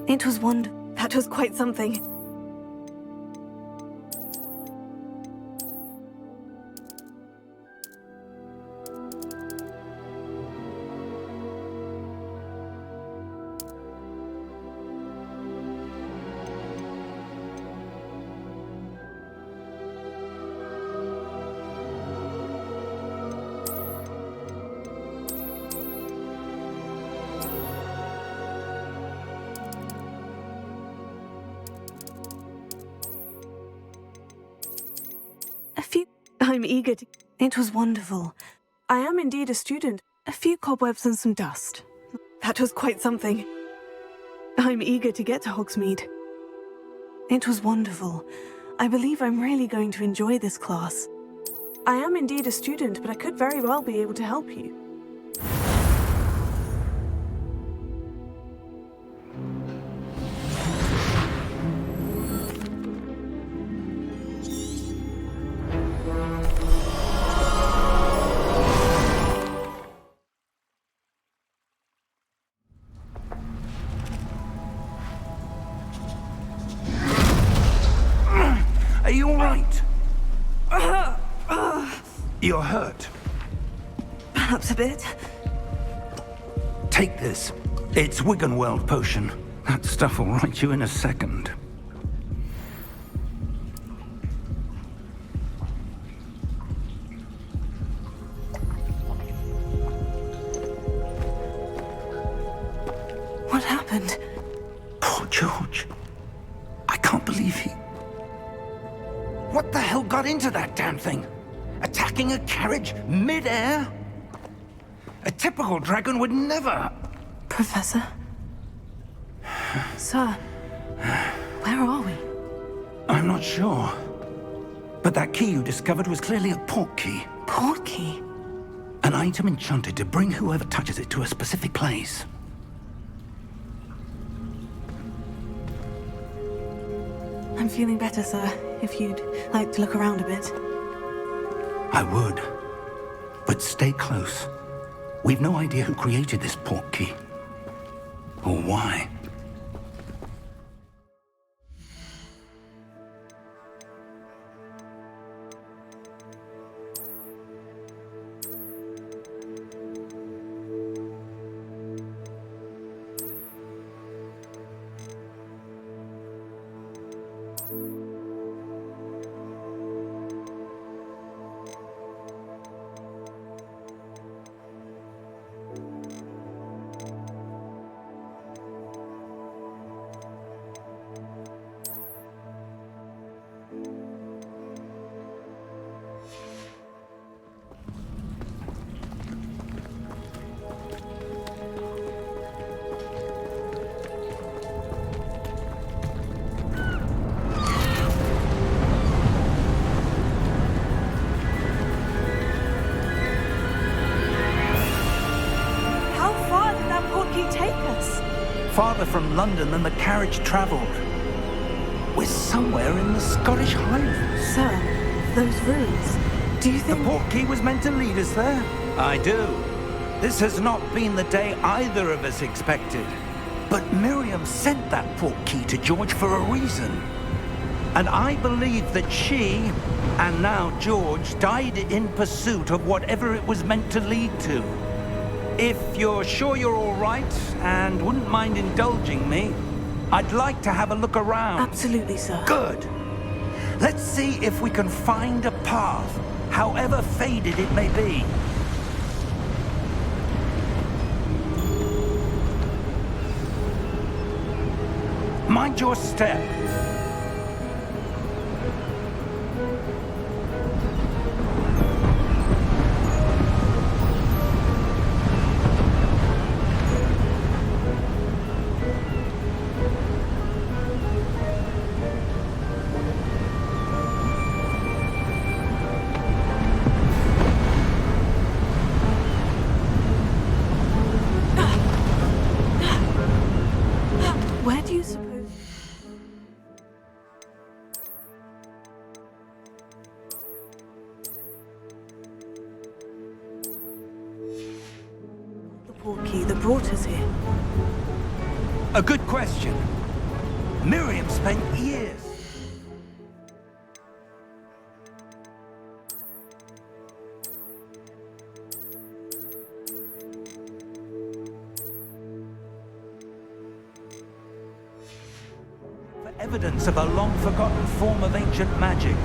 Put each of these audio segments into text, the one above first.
It was that was quite something. I'm eager to... It was wonderful. I am indeed a student. A few cobwebs and some dust. That was quite something. I'm eager to get to Hogsmeade. It was wonderful. I believe I'm really going to enjoy this class. I am indeed a student, but I could very well be able to help you. Are you all right? You're hurt. Perhaps a bit. Take this. It's Wiggenweld potion. That stuff will right you in a second. What happened? Poor George. I can't believe he... What the hell got into that damn thing? Attacking a carriage mid-air? A typical dragon would never... Professor? Sir, where are we? I'm not sure. But that key you discovered was clearly a port key. Port key? An item enchanted to bring whoever touches it to a specific place. I'm feeling better, sir. If you'd like to look around a bit. I would. But stay close. We've no idea who created this port key. Or why. Farther from London than the carriage travelled. We're somewhere in the Scottish Highlands. Sir, those ruins, do you think... The port key was meant to lead us there? I do. This has not been the day either of us expected. But Miriam sent that port key to George for a reason. And I believe that she, and now George, died in pursuit of whatever it was meant to lead to. If you're sure you're all right and wouldn't mind indulging me, I'd like to have a look around. Absolutely, sir. Good. Let's see if we can find a path, however faded it may be. Mind your step. Where do you suppose... The port key that brought us here. A good question. Miriam spent years. For evidence of a long-forgotten form of ancient magic.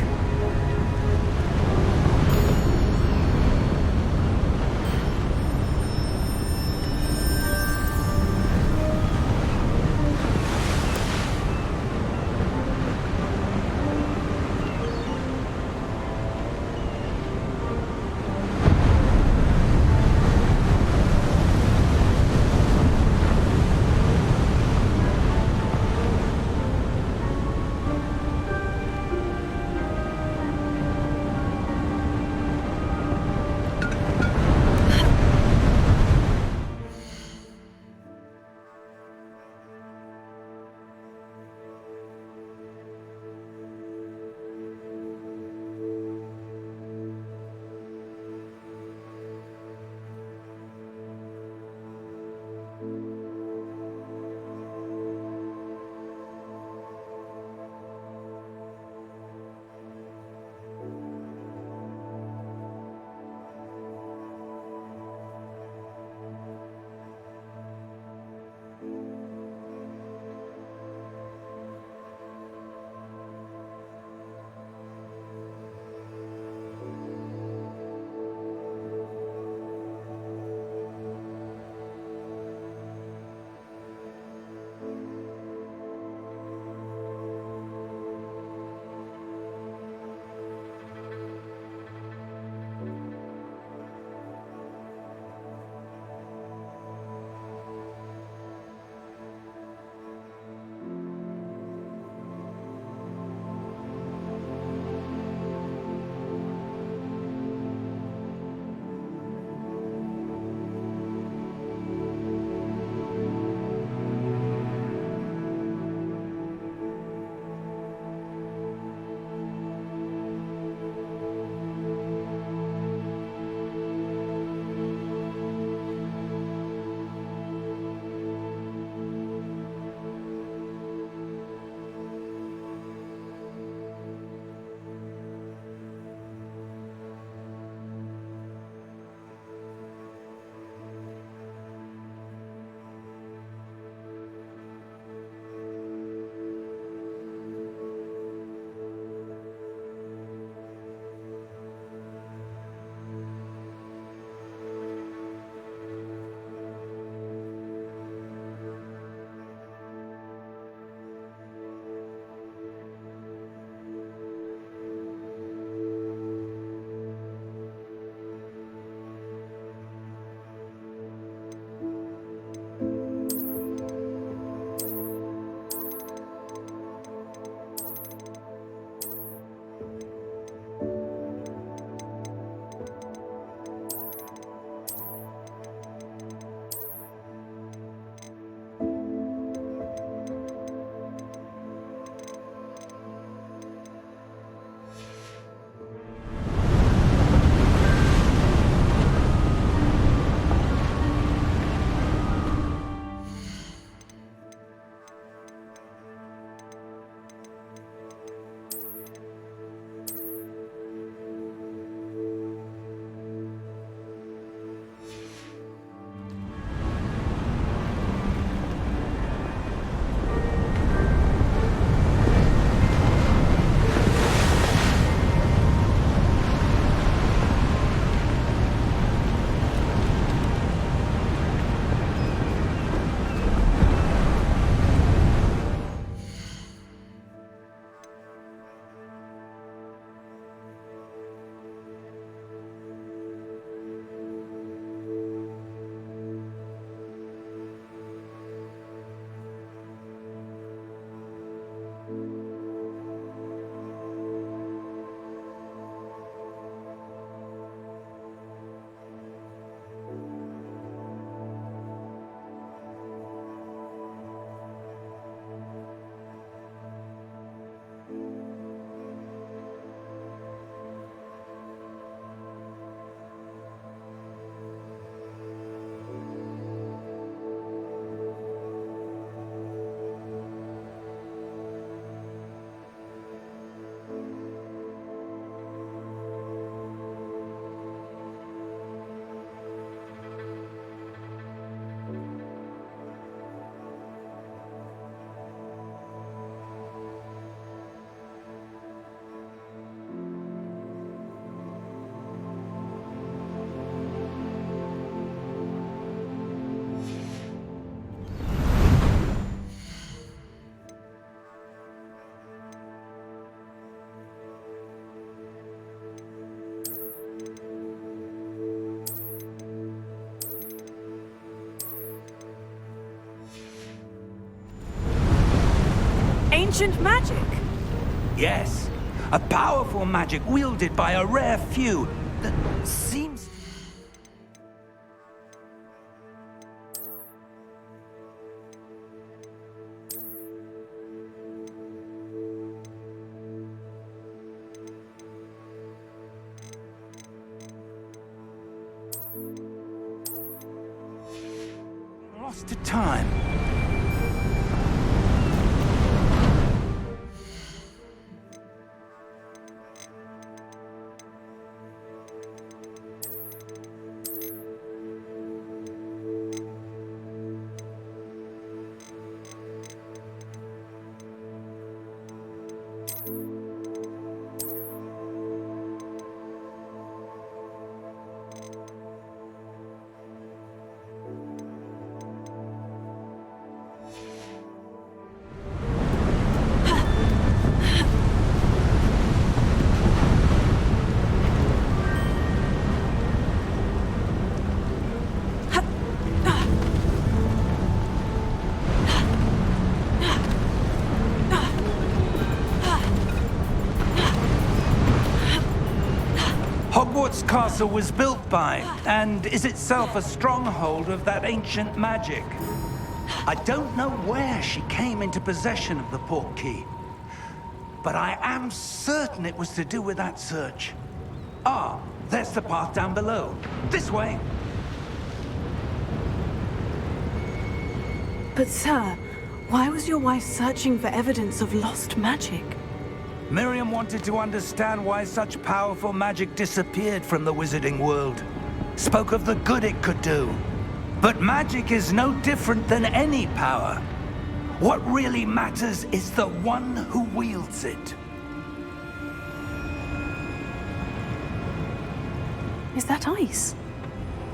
Ancient magic? Yes, a powerful magic wielded by a rare few that seems... lost to time. Hogwarts Castle was built by, and is itself a stronghold of that ancient magic. I don't know where she came into possession of the portkey, but I am certain it was to do with that search. Ah, there's the path down below. This way. But sir, why was your wife searching for evidence of lost magic? Miriam wanted to understand why such powerful magic disappeared from the wizarding world. Spoke of the good it could do. But magic is no different than any power. What really matters is the one who wields it. Is that ice?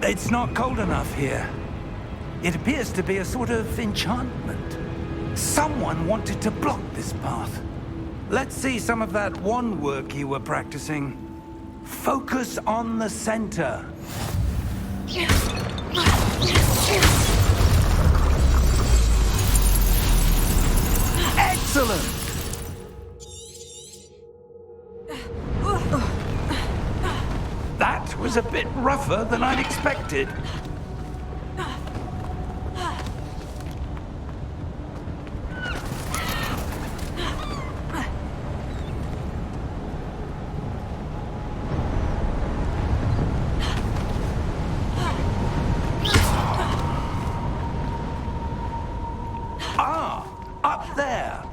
It's not cold enough here. It appears to be a sort of enchantment. Someone wanted to block this path. Let's see some of that wand work you were practicing. Focus on the center. Excellent! That was a bit rougher than I'd expected. Up there!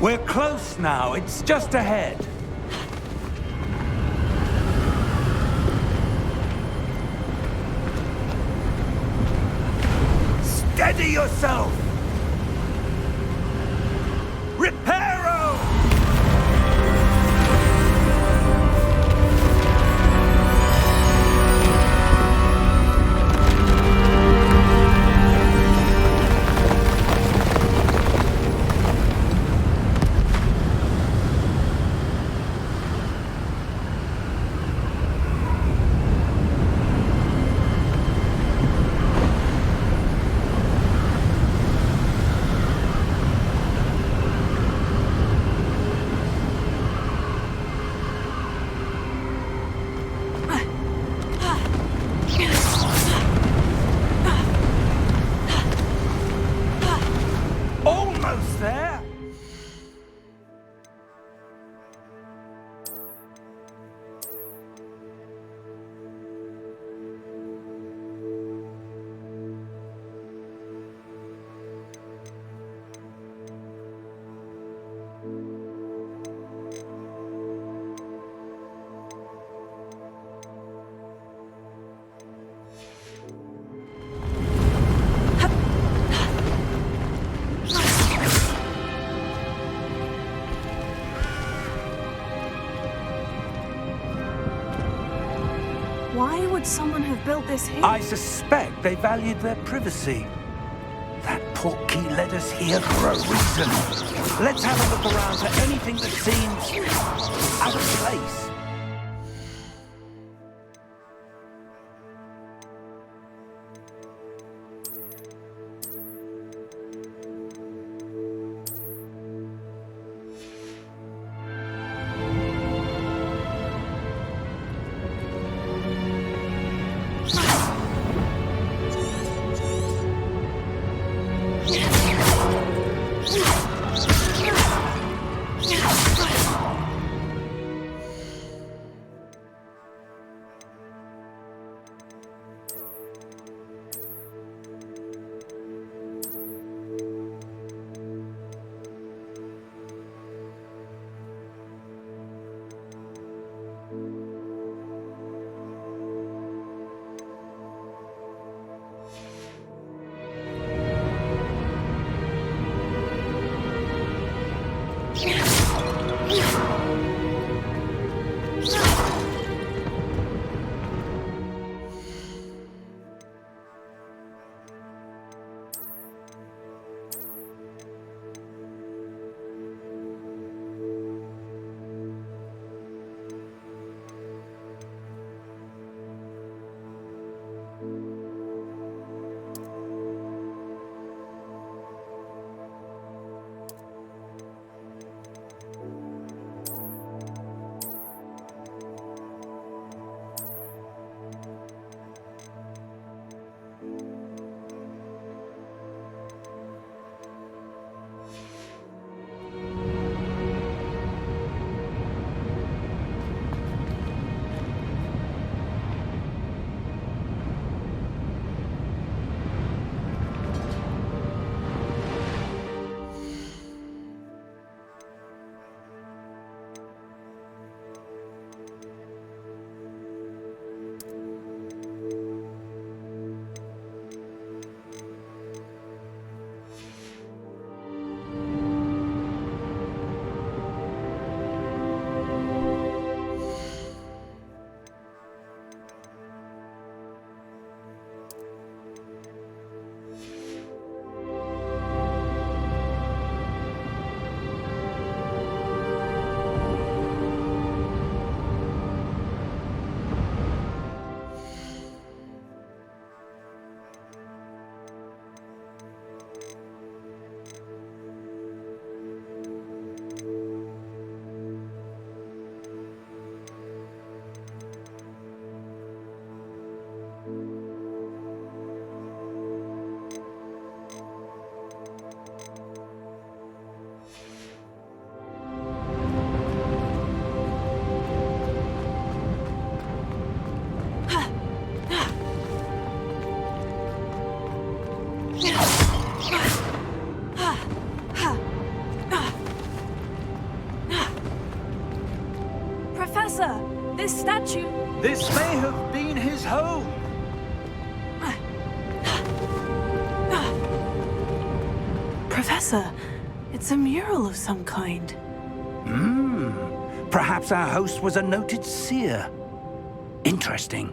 We're close now. It's just ahead. Steady yourself! Reparo! Almost there. Why would someone have built this here? I suspect they valued their privacy. That portkey led us here for a reason. Let's have a look around for anything that seems out of place. Professor, this statue... This may have been his home. Professor, it's a mural of some kind. Perhaps our host was a noted seer. Interesting.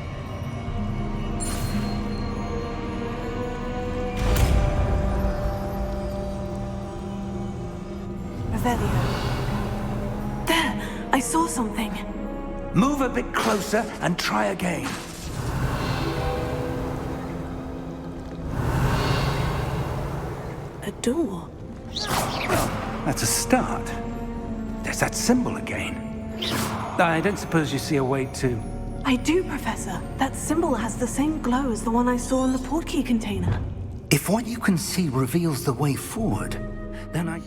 Revelio. There! I saw something. Move a bit closer and try again. A door. Well, that's a start. There's that symbol again. I don't suppose you see a way to... I do, Professor. That symbol has the same glow as the one I saw in the portkey container. If what you can see reveals the way forward, then I...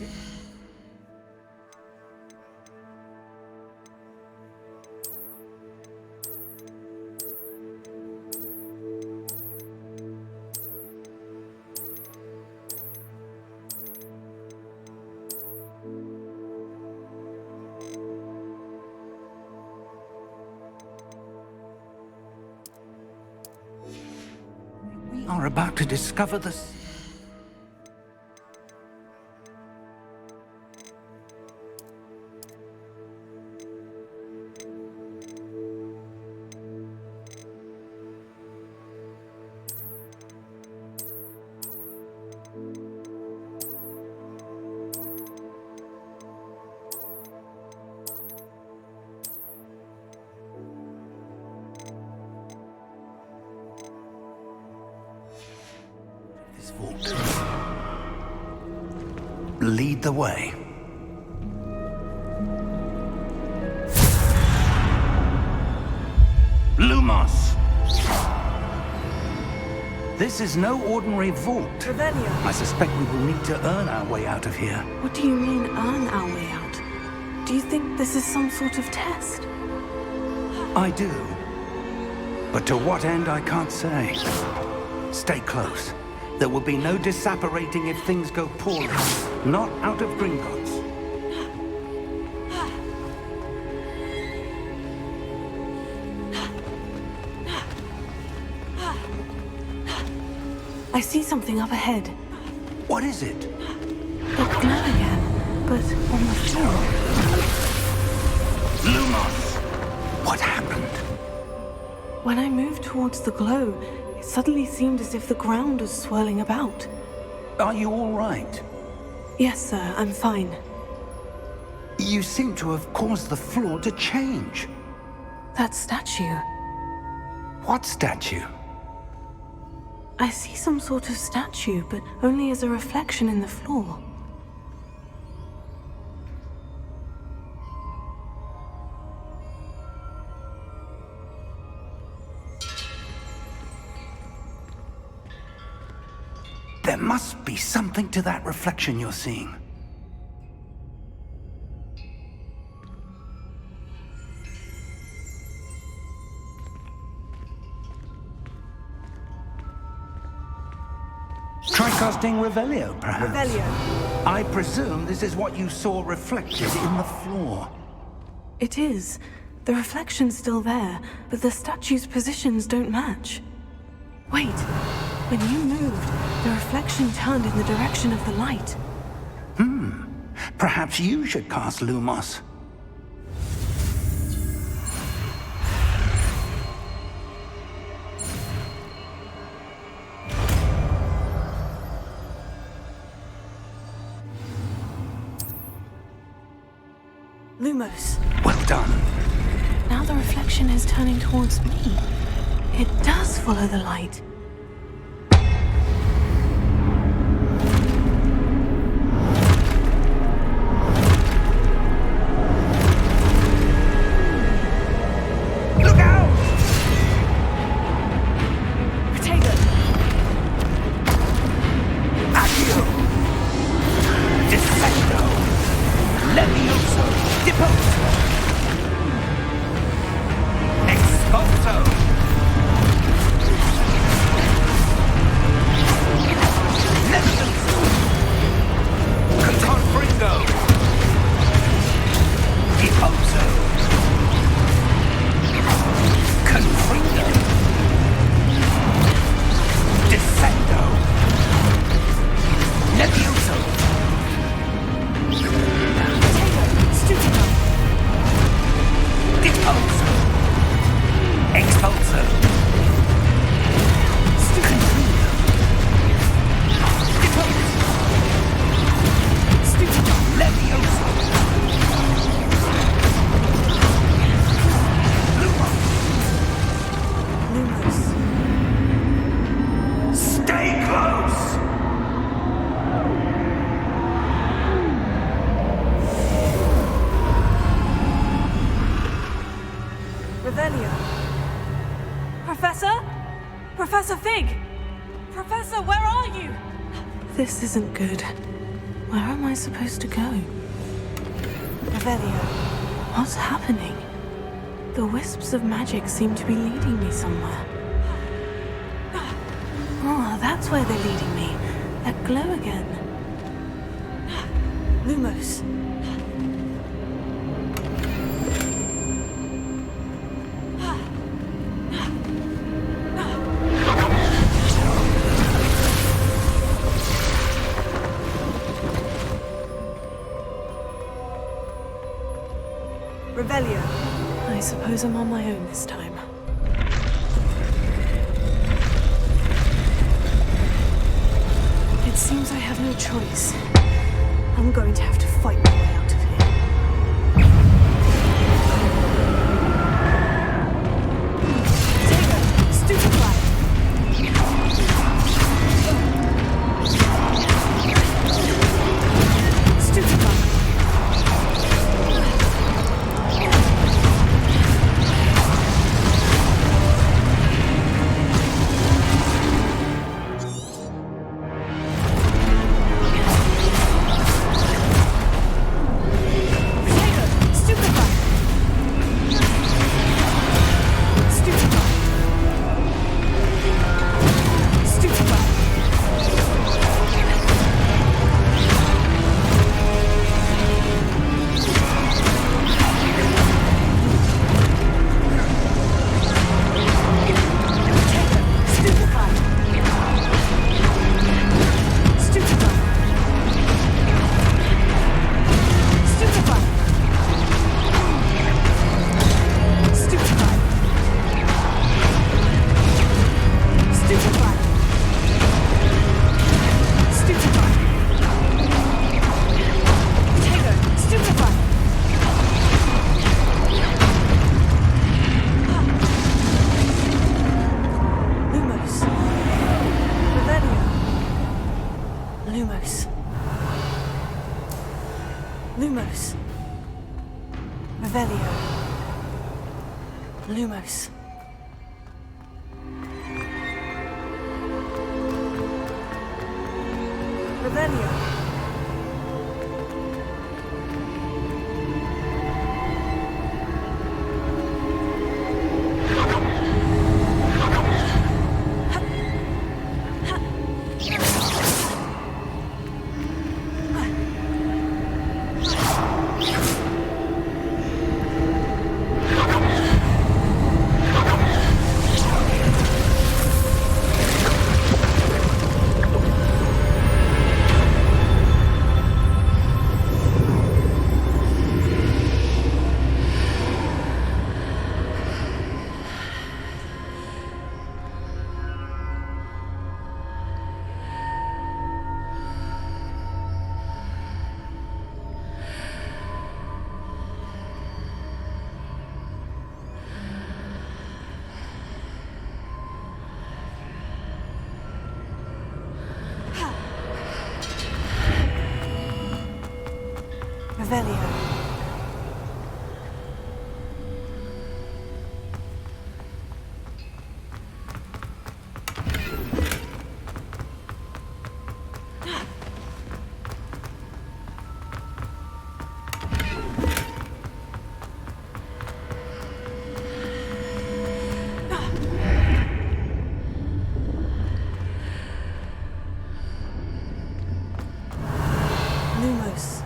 We are about to discover the... this vault. Lead the way. Lumos! This is no ordinary vault. Revelio. I suspect we will need to earn our way out of here. What do you mean, earn our way out? Do you think this is some sort of test? I do. But to what end, I can't say. Stay close. There will be no disapparating if things go poorly. Not out of Gringotts. I see something up ahead. What is it? That glow again, but on the floor. Lumos! What happened? When I moved towards the glow, it suddenly seemed as if the ground was swirling about. Are you all right? Yes, sir, I'm fine. You seem to have caused the floor to change. That statue. What statue? I see some sort of statue, but only as a reflection in the floor. There must be something to that reflection you're seeing. Try casting Revelio, perhaps. Revelio. I presume this is what you saw reflected in the floor. It is. The reflection's still there, but the statue's positions don't match. Wait. When you moved, the reflection turned in the direction of the light. Perhaps you should cast Lumos. Lumos. Well done. Now the reflection is turning towards me. It does follow the light. Look out! Potato! Accio! Dissecto! Levioso! Deposo! Exposo! Professor? Professor Fig? Professor, where are you? This isn't good. Where am I supposed to go? Revelio. What's happening? The wisps of magic seem to be leading me somewhere. Oh, that's where they're leading me. That glow again. Lumos. Revelio. I suppose I'm on my own this time. It seems I have no choice. I'm going to have to fight my way out of here. Taylor, stupefy! Stupefy! Lumos. Lumos. Revelio. Lumos. Revelio. Revelio. Lumos.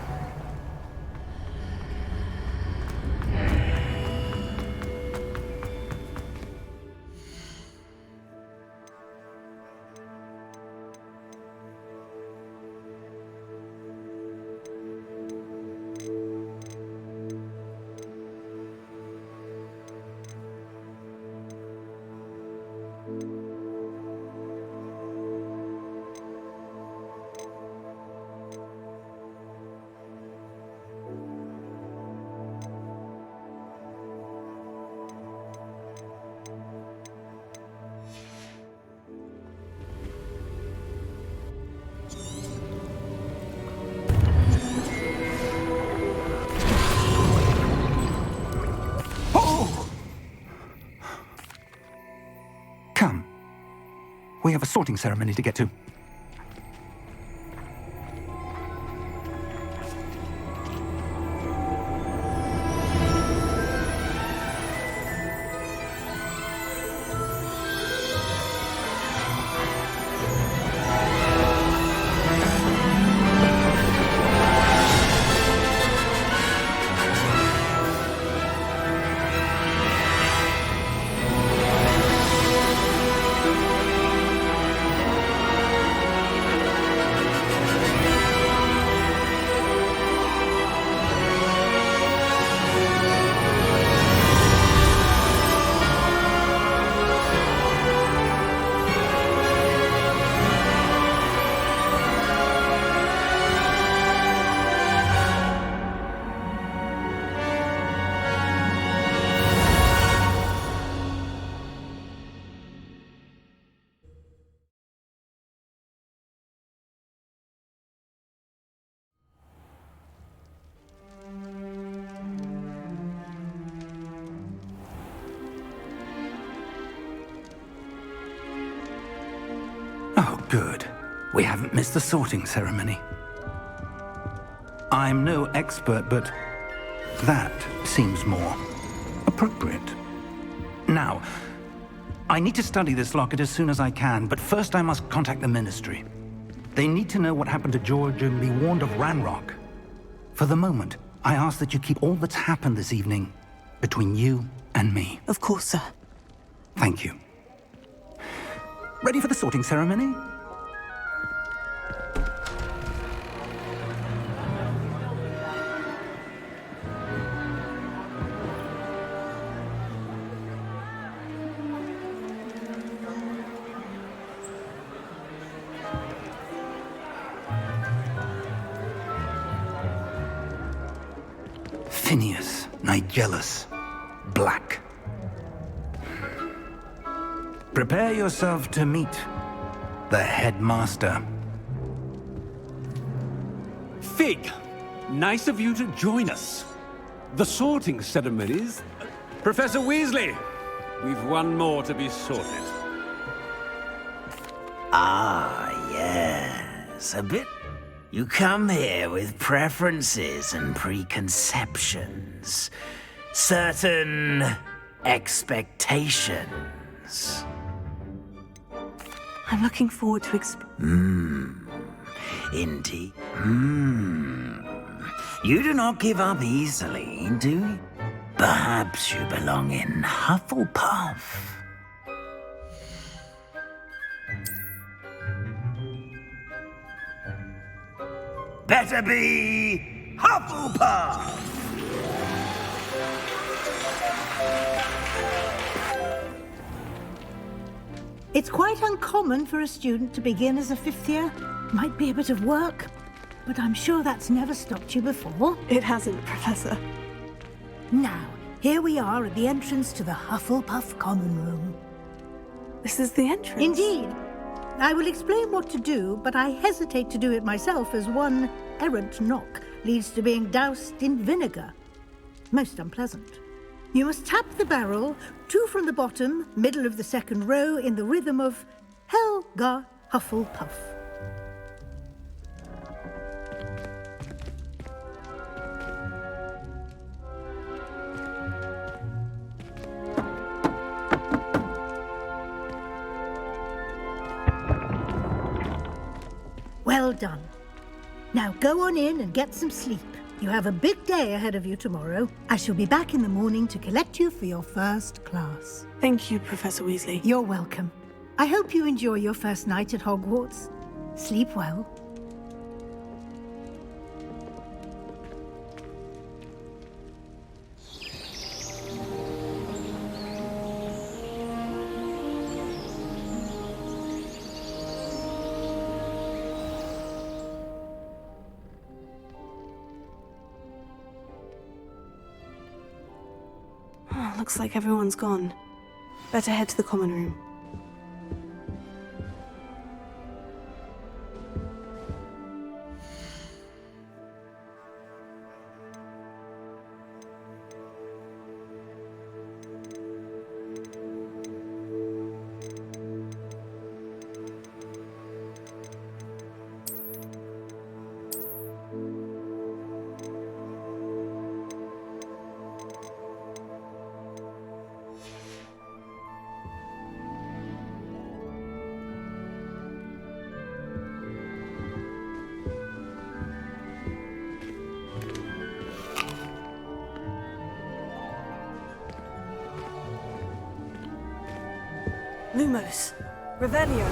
Come. We have a sorting ceremony to get to. Oh, good. We haven't missed the sorting ceremony. I'm no expert, but that seems more appropriate. Now, I need to study this locket as soon as I can, but first I must contact the Ministry. They need to know what happened to George and be warned of Ranrock. For the moment, I ask that you keep all that's happened this evening between you and me. Of course, sir. Thank you. Ready for the sorting ceremony? Phineas, Nigellus, Black. Prepare yourself to meet the headmaster. Fig, nice of you to join us. The sorting ceremonies. Professor Weasley, we've one more to be sorted. Ah, yes, a bit. You come here with preferences and preconceptions. Certain expectations. I'm looking forward to Indeed. You do not give up easily, do you? Perhaps you belong in Hufflepuff. Better be Hufflepuff! It's quite uncommon for a student to begin as a fifth year. Might be a bit of work, but I'm sure that's never stopped you before. It hasn't, Professor. Now, here we are at the entrance to the Hufflepuff Common Room. This is the entrance. Indeed. I will explain what to do, but I hesitate to do it myself as one errant knock leads to being doused in vinegar. Most unpleasant. You must tap the barrel, 2 from the bottom, middle of the second row, in the rhythm of Helga Hufflepuff. Well done. Now go on in and get some sleep. You have a big day ahead of you tomorrow. I shall be back in the morning to collect you for your first class. Thank you, Professor Weasley. You're welcome. I hope you enjoy your first night at Hogwarts. Sleep well. Looks like everyone's gone. Better head to the common room. Lumos. Revelio.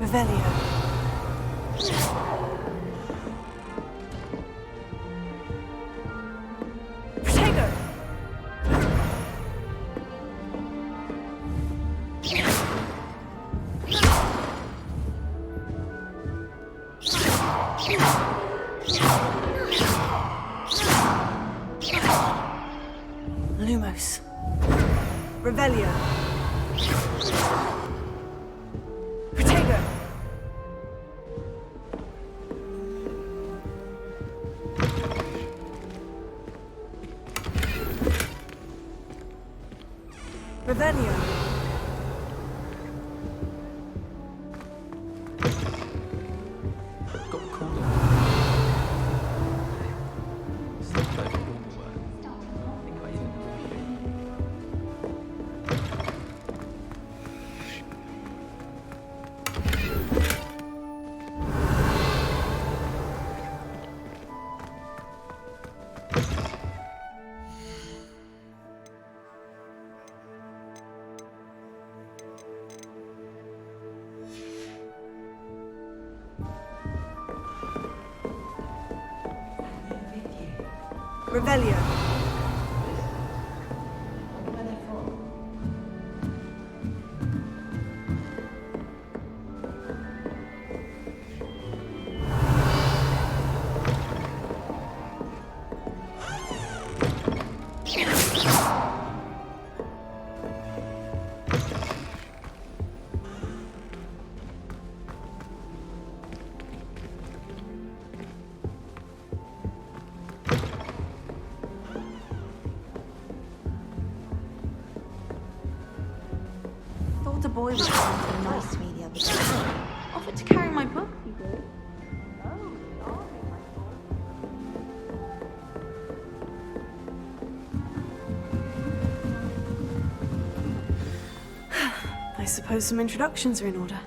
Revelio. Protego! Lumos. Revelio. Protego! Revelio. Revelio. The boy was something nice to me the other day. Offered to carry my book, he did. I suppose some introductions are in order.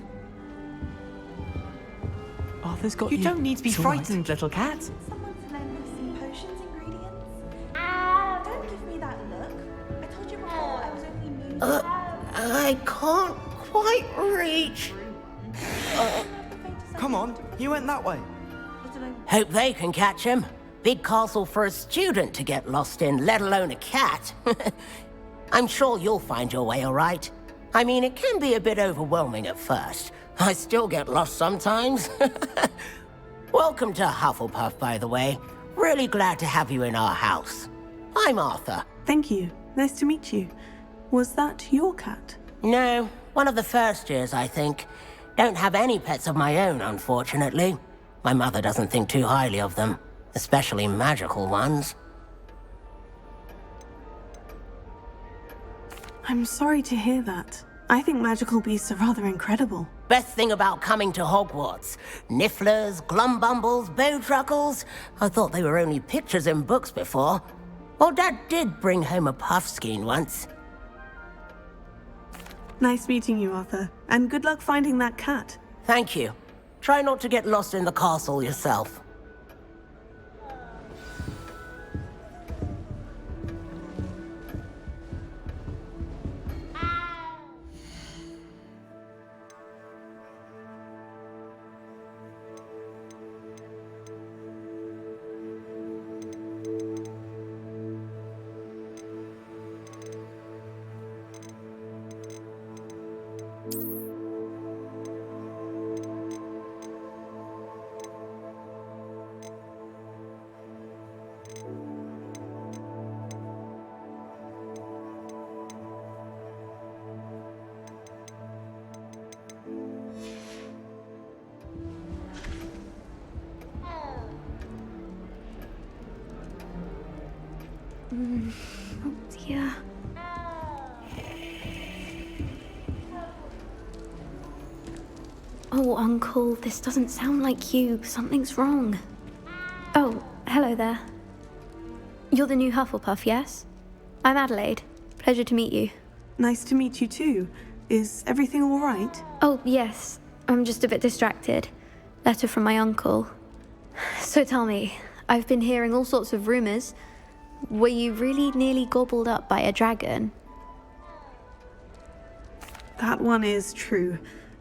Arthur's got you. You don't need to be frightened, little cat. Someone to lend us some potions ingredients. Don't give me that look. I told you before I was only moving. I can't quite reach. Come on, you went that way. Hope they can catch him. Big castle for a student to get lost in, let alone a cat. I'm sure you'll find your way all right. I mean, it can be a bit overwhelming at first. I still get lost sometimes. Welcome to Hufflepuff, by the way. Really glad to have you in our house. I'm Arthur. Thank you. Nice to meet you. Was that your cat? No, one of the first years, I think. Don't have any pets of my own, unfortunately. My mother doesn't think too highly of them, especially magical ones. I'm sorry to hear that. I think magical beasts are rather incredible. Best thing about coming to Hogwarts. Nifflers, glumbumbles, bowtruckles. I thought they were only pictures in books before. Well, Dad did bring home a puffskein once. Nice meeting you, Arthur. And good luck finding that cat. Thank you. Try not to get lost in the castle yourself. Oh dear. Oh, Uncle, this doesn't sound like you. Something's wrong. Oh, hello there. You're the new Hufflepuff, yes? I'm Adelaide. Pleasure to meet you. Nice to meet you too. Is everything all right? Oh, yes. I'm just a bit distracted. Letter from my uncle. So tell me, I've been hearing all sorts of rumors. Were you really nearly gobbled up by a dragon? That one is true.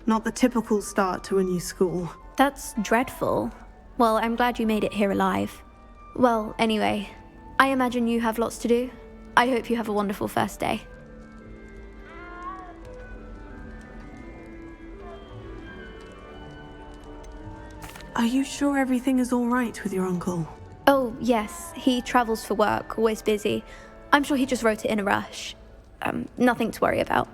Not the typical start to a new school. That's dreadful. Well, I'm glad you made it here alive. Well, anyway, I imagine you have lots to do. I hope you have a wonderful first day. Are you sure everything is all right with your uncle? Oh, yes, he travels for work, always busy. I'm sure he just wrote it in a rush. Nothing to worry about.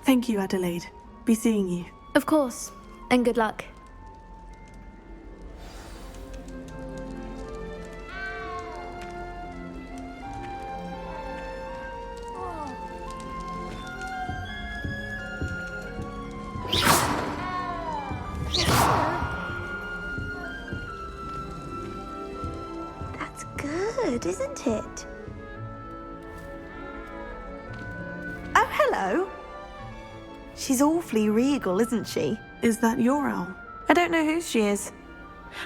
Thank you, Adelaide. Be seeing you. Of course, and good luck. That's good, isn't it? Oh, hello. She's awfully regal, isn't she? Is that your owl? I don't know who she is.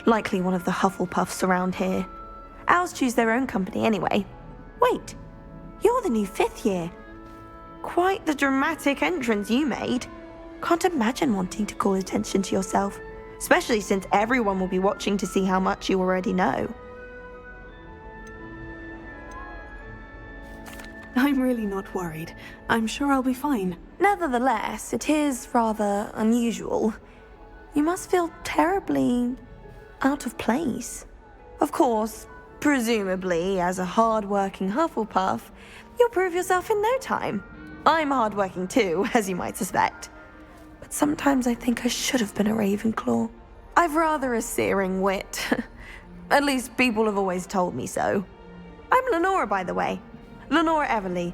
Likely one of the Hufflepuffs around here. Owls choose their own company anyway. Wait, You're the new 5th year. Quite the dramatic entrance you made. Can't imagine wanting to call attention to yourself, especially since everyone will be watching to see how much you already know. I'm really not worried. I'm sure I'll be fine. Nevertheless, it is rather unusual. You must feel terribly out of place. Of course, presumably, as a hard-working Hufflepuff, you'll prove yourself in no time. I'm hard-working too, as you might suspect. But sometimes I think I should have been a Ravenclaw. I've rather a searing wit. At least people have always told me so. I'm Lenora, by the way. Lenora Everly.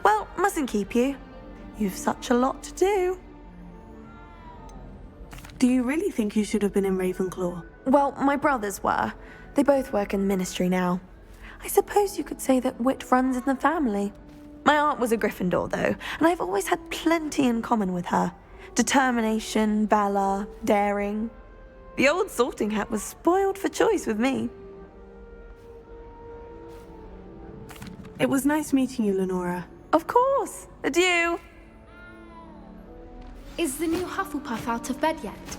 Well, mustn't keep you. You've such a lot to do. Do you really think you should have been in Ravenclaw? Well, my brothers were. They both work in the ministry now. I suppose you could say that wit runs in the family. My aunt was a Gryffindor, though, and I've always had plenty in common with her. Determination, valor, daring. The old sorting hat was spoiled for choice with me. It was nice meeting you, Lenora. Of course. Adieu. Is the new Hufflepuff out of bed yet?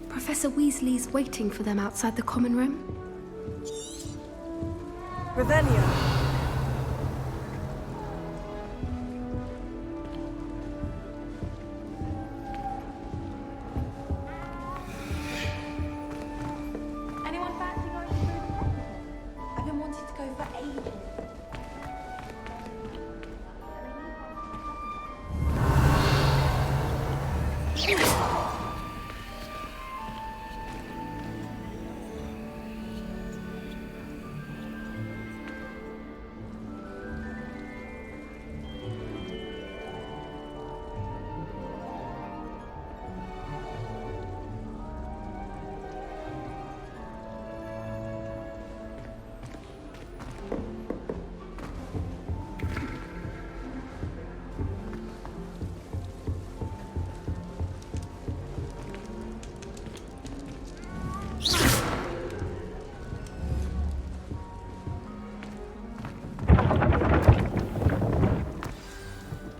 Professor Weasley's waiting for them outside the common room. Revelio. Anyone fancy going to go? I've been wanting to go for ages.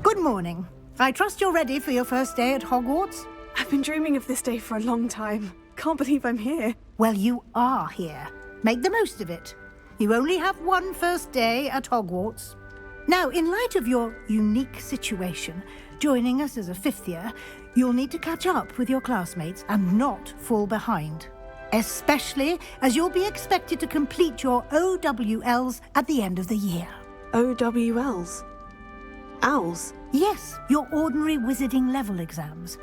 Good morning. I trust you're ready for your first day at Hogwarts? I've been dreaming of this day for a long time. Can't believe I'm here. Well, you are here. Make the most of it. You only have one first day at Hogwarts. Now, in light of your unique situation, joining us as a 5th year, you'll need to catch up with your classmates and not fall behind. Especially as you'll be expected to complete your OWLs at the end of the year. OWLs? Owls? Yes, your ordinary wizarding level exams.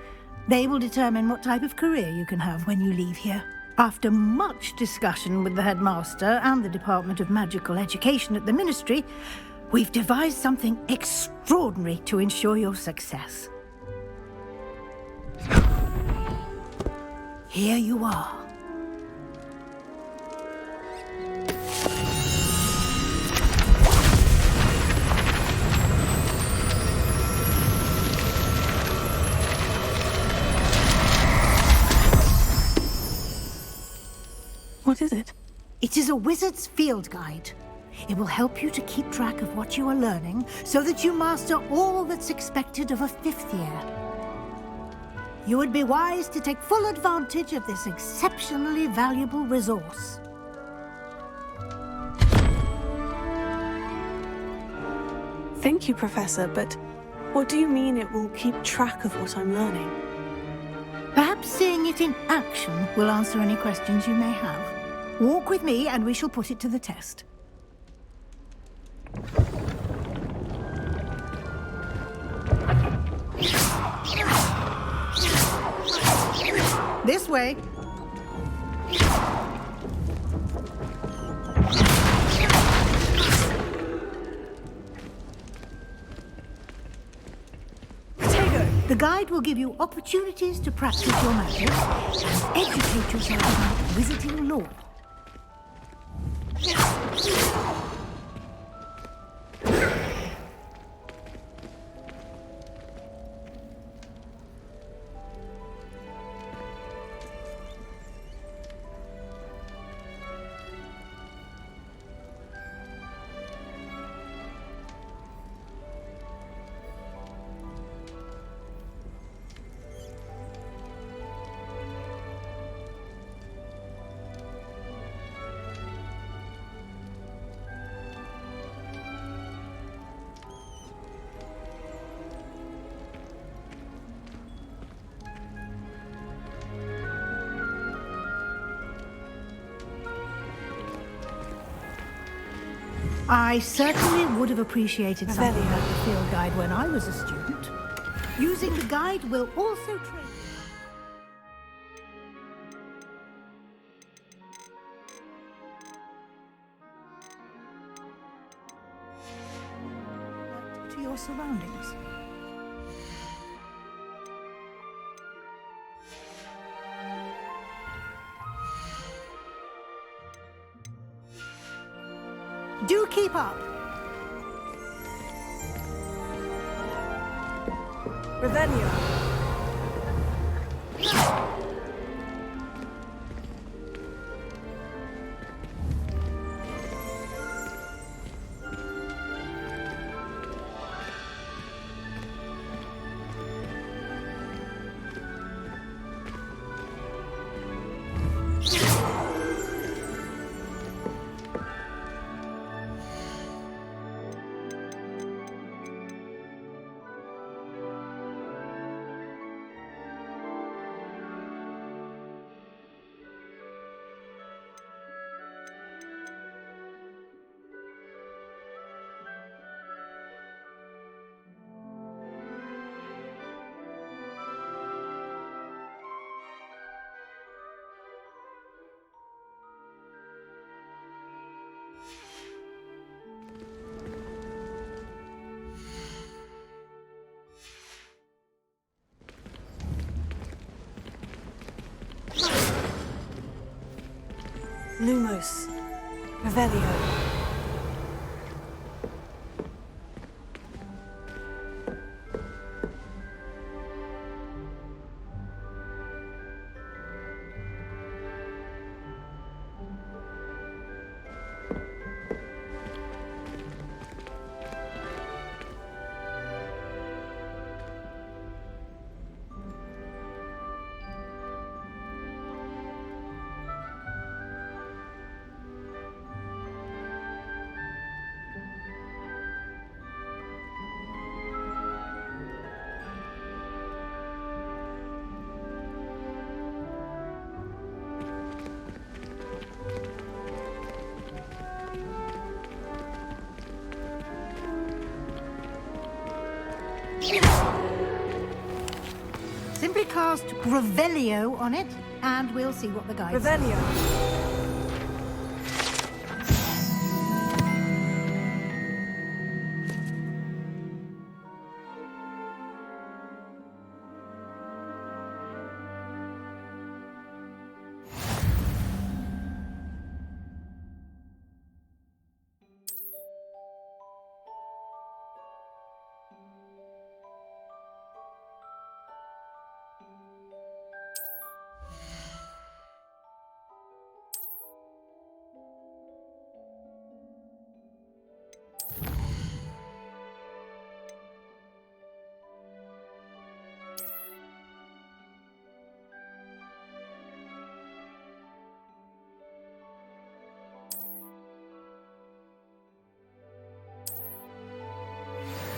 They will determine what type of career you can have when you leave here. After much discussion with the headmaster and the Department of Magical Education at the Ministry, we've devised something extraordinary to ensure your success. Here you are. What is it? It is a wizard's field guide. It will help you to keep track of what you are learning so that you master all that's expected of a 5th year. You would be wise to take full advantage of this exceptionally valuable resource. Thank you, Professor, but what do you mean it will keep track of what I'm learning? Perhaps seeing it in action will answer any questions you may have. Walk with me and we shall put it to the test. This way. The guide will give you opportunities to practice your magic and educate yourself about wizarding lore. I certainly would have appreciated something like the field guide when I was a student. Using the guide will also train... to your surroundings. Do keep up. Revelio. Lumos. Revelio. Simply cast Revelio on it, and we'll see what the guide says. Revelio.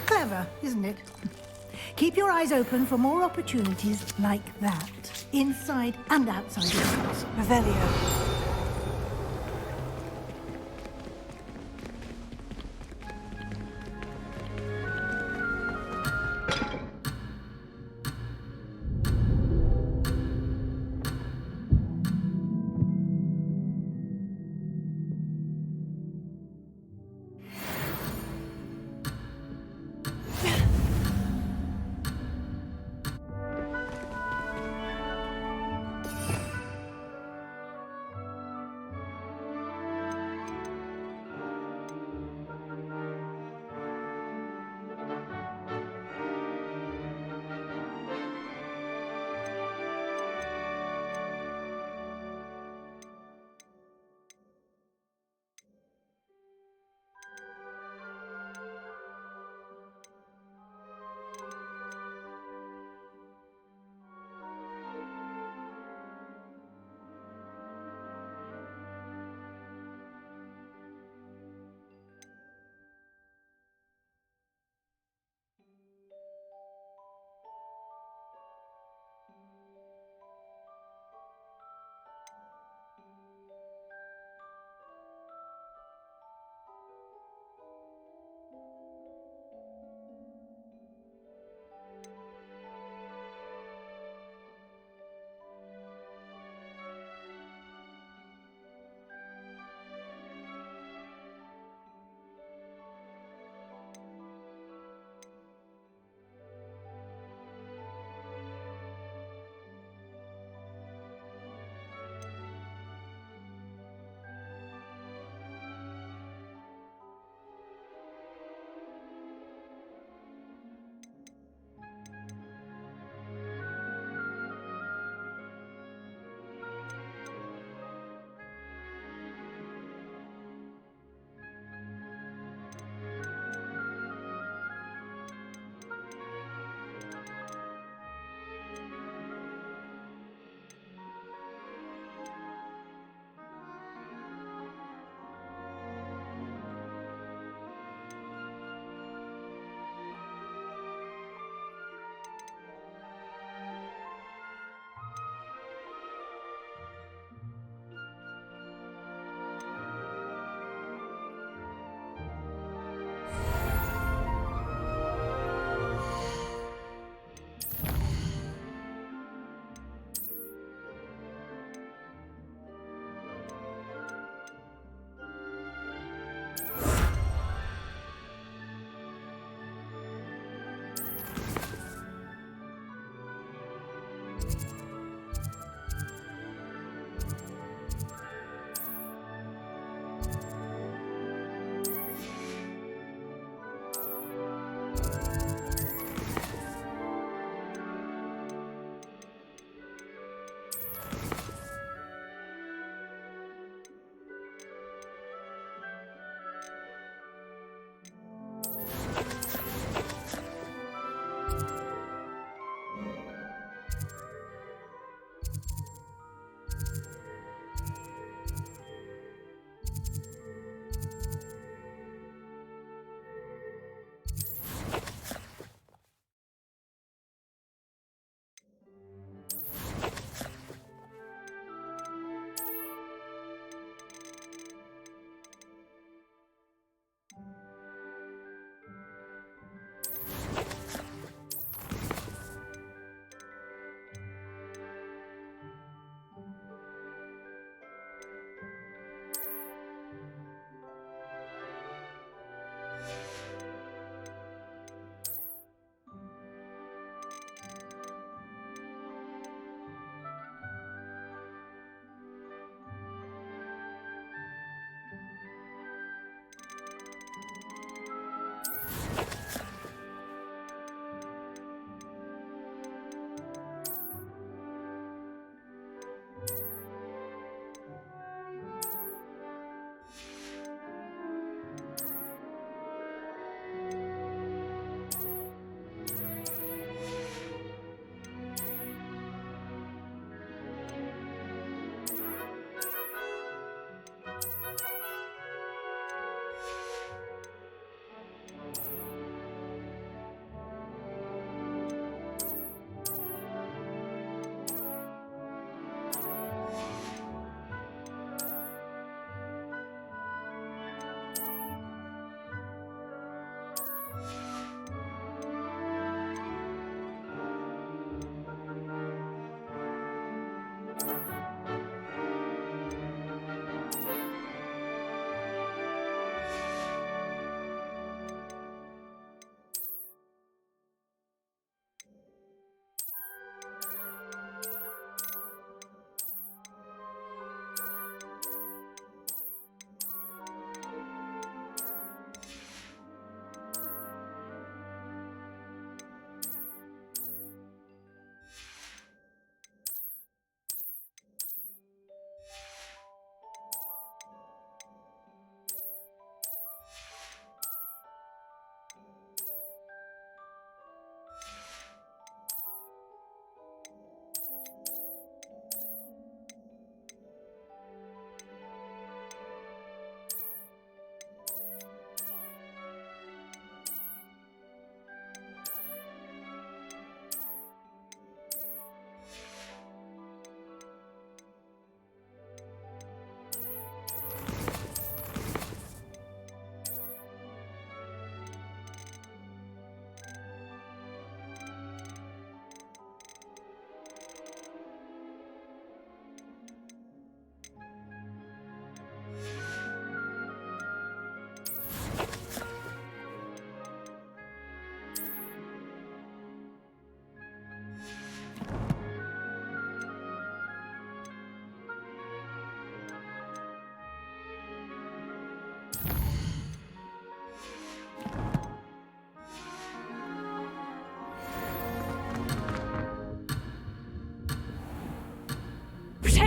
Clever, isn't it? Keep your eyes open for more opportunities like that, inside and outside your castle. Revelio.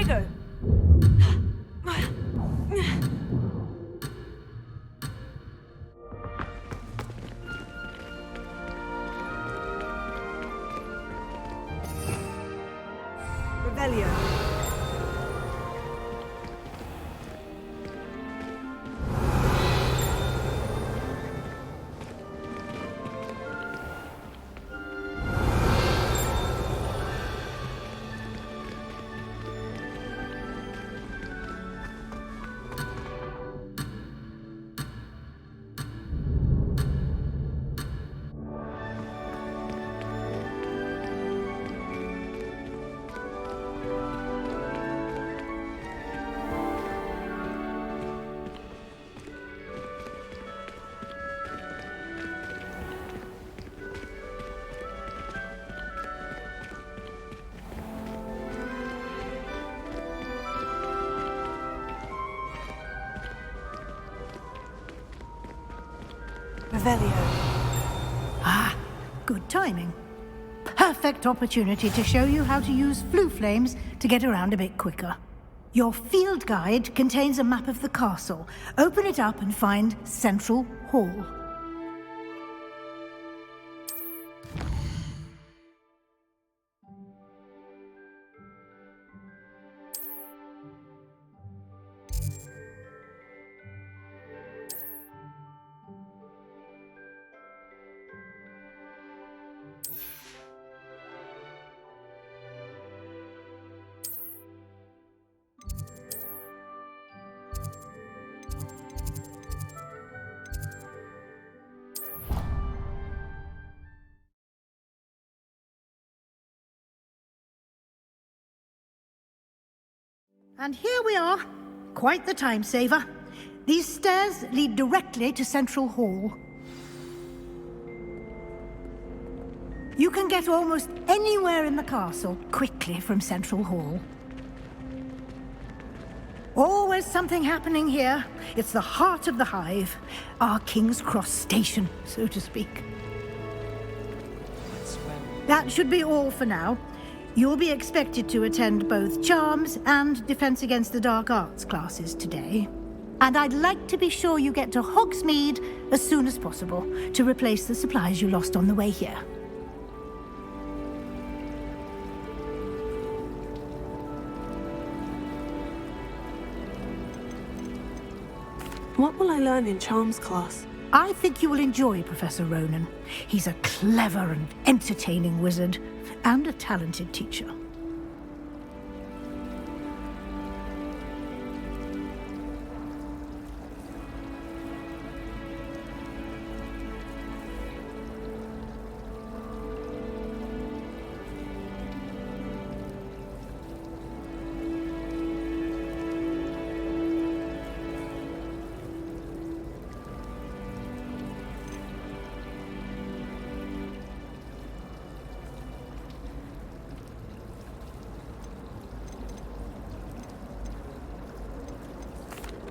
go. Revelio. Revelio. Ah, good timing. Perfect opportunity to show you how to use flue flames to get around a bit quicker. Your field guide contains a map of the castle. Open it up and find Central Hall. And here we are. Quite the time saver. These stairs lead directly to Central Hall. You can get almost anywhere in the castle quickly from Central Hall. Always something happening here. It's the heart of the hive. Our King's Cross station, so to speak. That should be all for now. You'll be expected to attend both Charms and Defense Against the Dark Arts classes today. And I'd like to be sure you get to Hogsmeade as soon as possible to replace the supplies you lost on the way here. What will I learn in Charms class? I think you will enjoy Professor Ronan. He's a clever and entertaining wizard, and a talented teacher.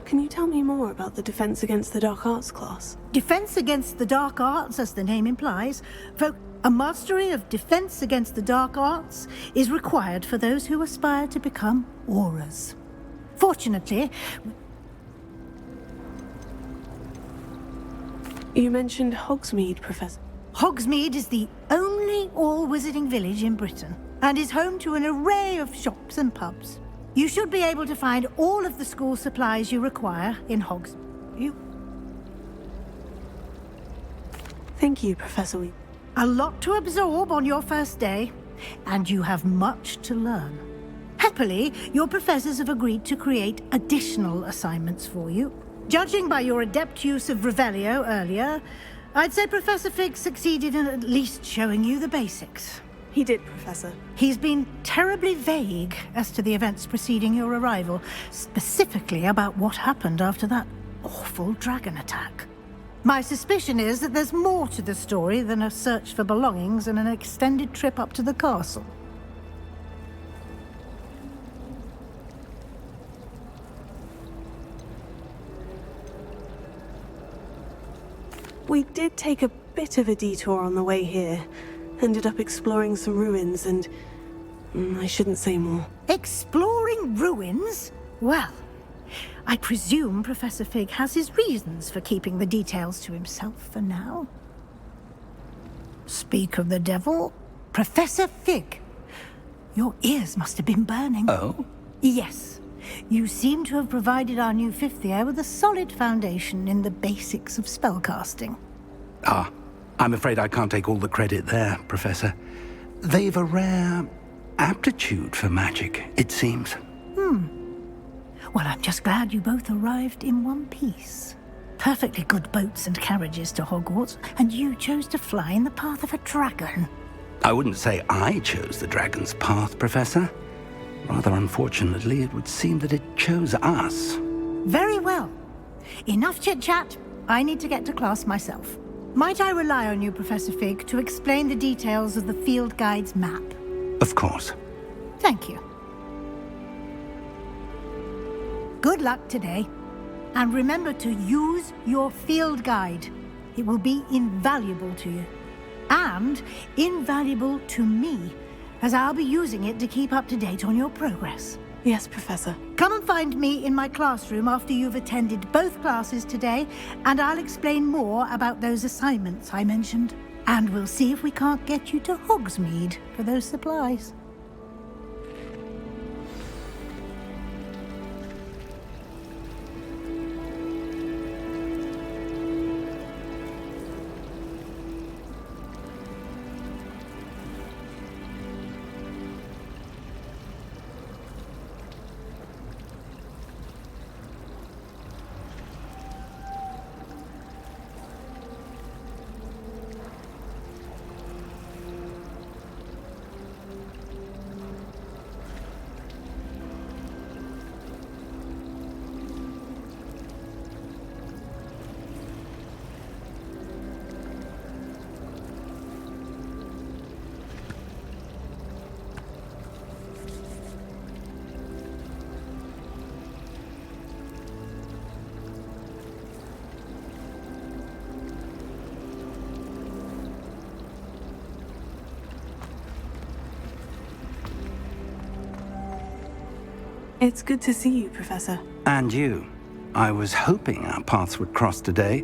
Can you tell me more about the Defense Against the Dark Arts class? Defense Against the Dark Arts, as the name implies, a mastery of Defense Against the Dark Arts is required for those who aspire to become Aurors. Fortunately... You mentioned Hogsmeade, Professor. Hogsmeade is the only all-wizarding village in Britain, and is home to an array of shops and pubs. You should be able to find all of the school supplies you require in Hogsmeade. Thank you, Professor Weasley. A lot to absorb on your first day, and you have much to learn. Happily, your professors have agreed to create additional assignments for you. Judging by your adept use of Revelio earlier, I'd say Professor Fig succeeded in at least showing you the basics. He did, Professor. He's been terribly vague as to the events preceding your arrival, specifically about what happened after that awful dragon attack. My suspicion is that there's more to the story than a search for belongings and an extended trip up to the castle. We did take a bit of a detour on the way here. Ended up exploring some ruins and I shouldn't say more. Exploring ruins? Well, I presume Professor Fig has his reasons for keeping the details to himself for now. Speak of the devil, Professor Fig. Your ears must have been burning. Oh? Yes. You seem to have provided our new fifth year with a solid foundation in the basics of spellcasting. Ah, I'm afraid I can't take all the credit there, Professor. They've a rare aptitude for magic, it seems. Well, I'm just glad you both arrived in one piece. Perfectly good boats and carriages to Hogwarts, and you chose to fly in the path of a dragon. I wouldn't say I chose the dragon's path, Professor. Rather unfortunately, it would seem that it chose us. Very well. Enough chit-chat. I need to get to class myself. Might I rely on you, Professor Fig, to explain the details of the field guide's map? Of course. Thank you. Good luck today. And remember to use your field guide. It will be invaluable to you. And invaluable to me, as I'll be using it to keep up to date on your progress. Yes, Professor. Come and find me in my classroom after you've attended both classes today, and I'll explain more about those assignments I mentioned. And we'll see if we can't get you to Hogsmeade for those supplies. It's good to see you, Professor. And you. I was hoping our paths would cross today,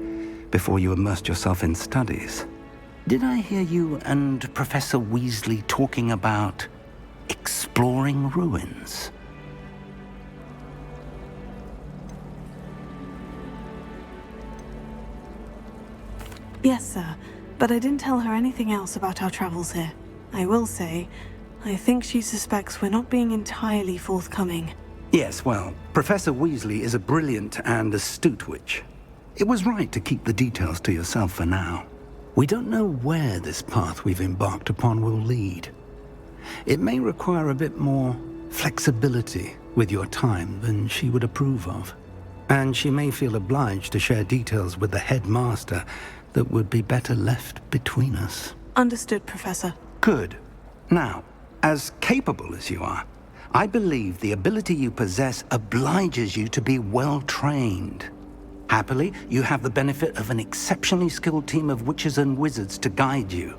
before you immersed yourself in studies. Did I hear you and Professor Weasley talking about exploring ruins? Yes, sir. But I didn't tell her anything else about our travels here. I will say, I think she suspects we're not being entirely forthcoming. Yes, well, Professor Weasley is a brilliant and astute witch. It was right to keep the details to yourself for now. We don't know where this path we've embarked upon will lead. It may require a bit more flexibility with your time than she would approve of. And she may feel obliged to share details with the headmaster that would be better left between us. Understood, Professor. Good. Now, as capable as you are, I believe the ability you possess obliges you to be well-trained. Happily, you have the benefit of an exceptionally skilled team of witches and wizards to guide you.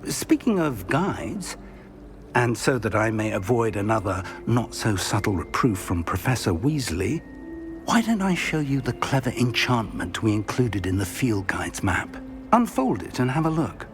Speaking of guides, and so that I may avoid another not-so-subtle reproof from Professor Weasley, why don't I show you the clever enchantment we included in the field guide's map? Unfold it and have a look.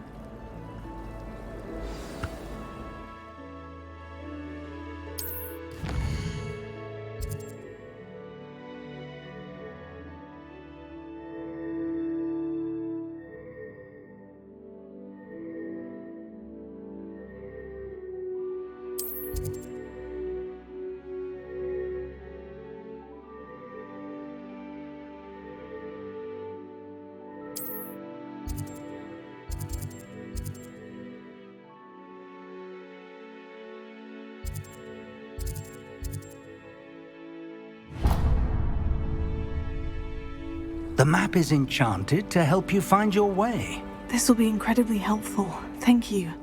The map is enchanted to help you find your way. This will be incredibly helpful. Thank you.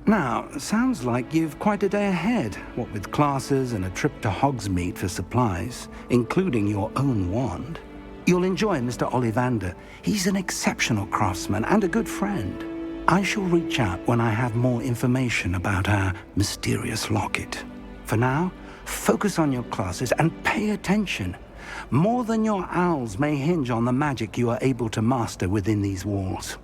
Now, sounds like you've quite a day ahead, what with classes and a trip to Hogsmeade for supplies, including your own wand. You'll enjoy Mr. Ollivander. He's an exceptional craftsman and a good friend. I shall reach out when I have more information about our mysterious locket. For now, focus on your classes and pay attention. More than your owls may hinge on the magic you are able to master within these walls.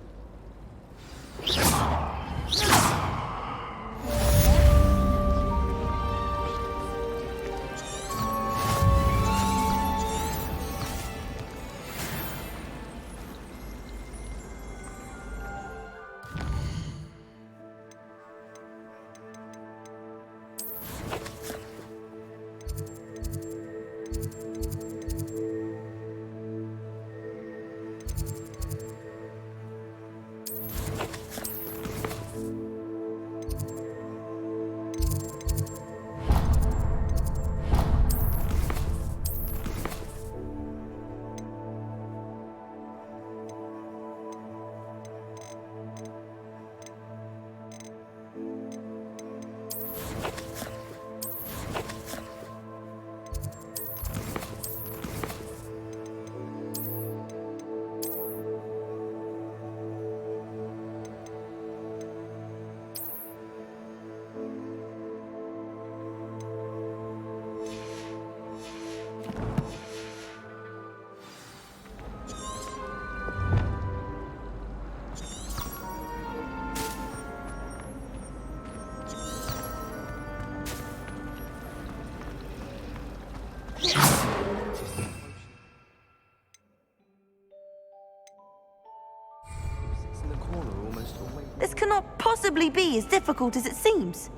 This cannot possibly be as difficult as it seems.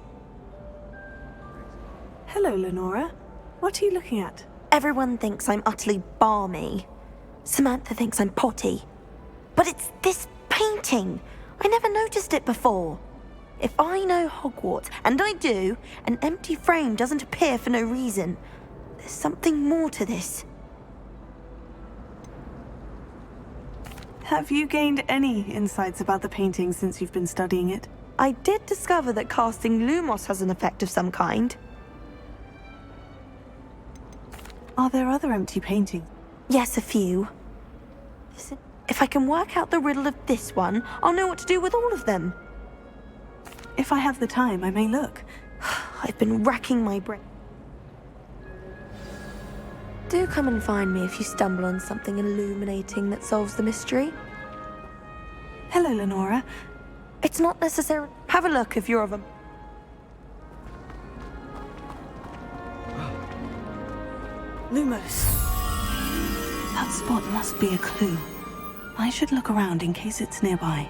Hello, Lenora. What are you looking at? Everyone thinks I'm utterly balmy. Samantha thinks I'm potty. But it's this painting. I never noticed it before. If I know Hogwarts, and I do, an empty frame doesn't appear for no reason. There's something more to this. Have you gained any insights about the painting since you've been studying it? I did discover that casting Lumos has an effect of some kind. Are there other empty paintings? Yes, a few. Listen, if I can work out the riddle of this one, I'll know what to do with all of them. If I have the time, I may look. I've been racking my brain. Do come and find me if you stumble on something illuminating that solves the mystery. Hello, Lenora. It's not necessary. Have a look if you're of a... Lumos. That spot must be a clue. I should look around in case it's nearby.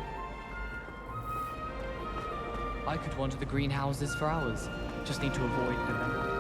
I could wander the greenhouses for hours. Just need to avoid the...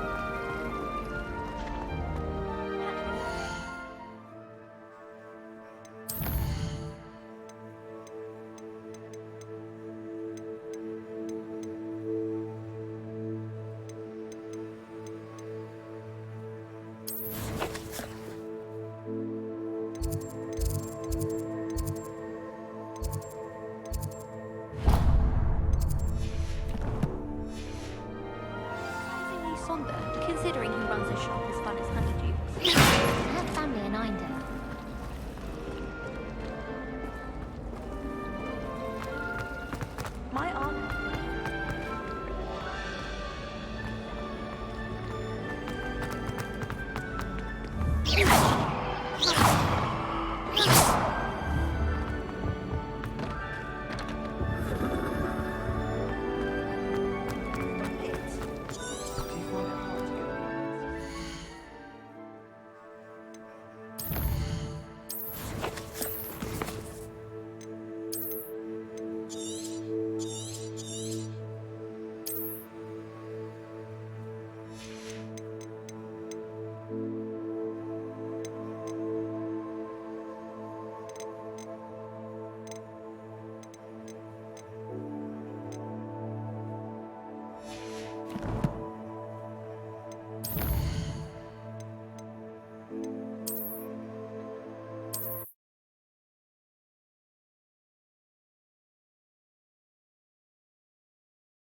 Considering he runs a shop as fun as Honeydew. I have family in Eindel. My aunt...